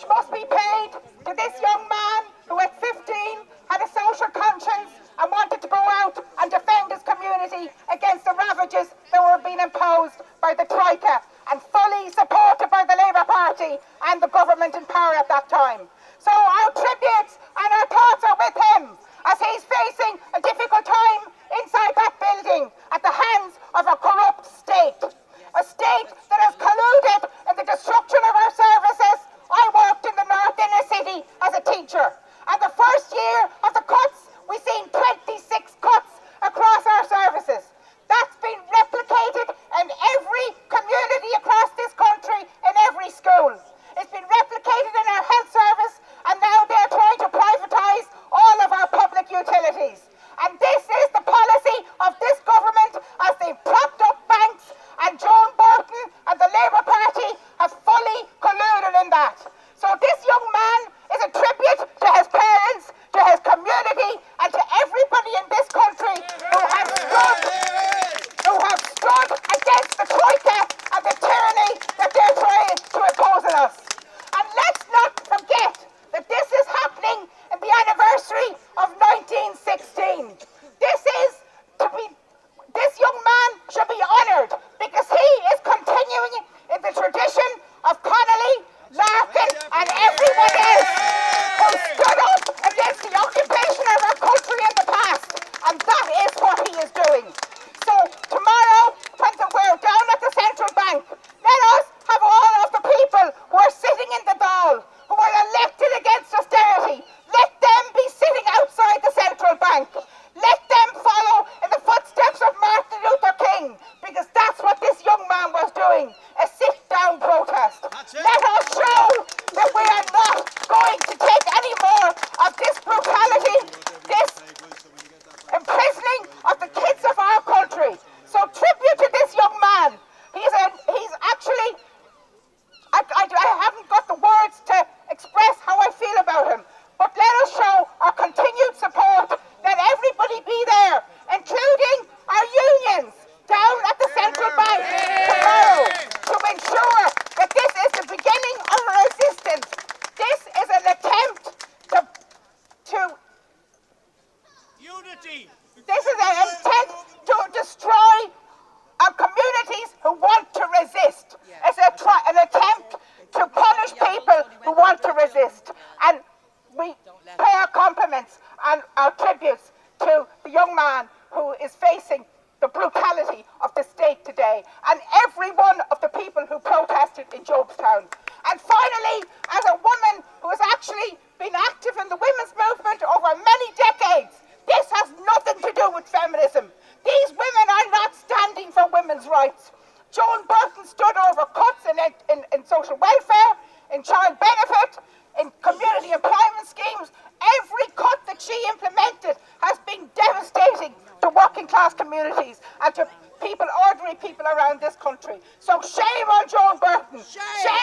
homage must be paid to this young man who at 15 had a social conscience and wanted to go out and defend his community against the ravages that were being imposed by the Troika and fully supported by the Labour Party and the government in power at that time. So our tributes and our thoughts are with him as he's facing a difficult time inside that building at the hands of a corrupt state. A state that has colluded in the destruction of our services. I worked in the North Inner City as a teacher, and the first year of the cuts, we've seen 26 cuts across our services. That's been replicated in every community across this country, in every school. It's been replicated in our health service, and now they're trying to privatise all of our public utilities. And this is the policy of this government as they've propped up banks, and Joan Burton and the Labour Party have fully colluded in that. So this young man is a tribute to his parents, to his community, and to everybody in this country who have stood against the Troika and the tyranny that they're trying to impose on us. And let's not forget that this is happening in the anniversary of 1916. This young man should be honoured because he is continuing in the tradition of Connolly, Larkin and everyone else who stood up against the occupation of our country in the past, and that is what he is doing. So tomorrow, when we're down at the central bank, let us have all of the people who are sitting in the Dáil, who are elected against austerity, let them be sitting outside the central bank. Let them follow in the footsteps of Martin Luther King, because that's what this young man was doing, a sit-down protest. Let us show that we are not going to take any more of this brutality, this imprisoning of the kids of our country. So tribute to this young man. He's actually, I haven't got the words to express how I feel about him, but let us show our continued support. Let everybody be there, including our unions down at the central bank tomorrow, to ensure that this is the beginning of a resistance. This is an attempt to unity. This is an attempt to destroy our communities who want to resist. It's an attempt to punish people who want to resist. And we pay our compliments and our tributes to the young man who is facing the brutality of the state today, and every one of the people who protested in JOBSTOWN. And finally, as a woman who has actually been active in the women's movement over many decades, this has nothing to do with feminism. These women are not standing for women's rights. Joan Burton stood over cuts in social welfare, in child benefit, in community employment schemes. Every cut that she implemented has been devastating to working class communities and to ordinary people around this country. So shame on Joan Burton. Shame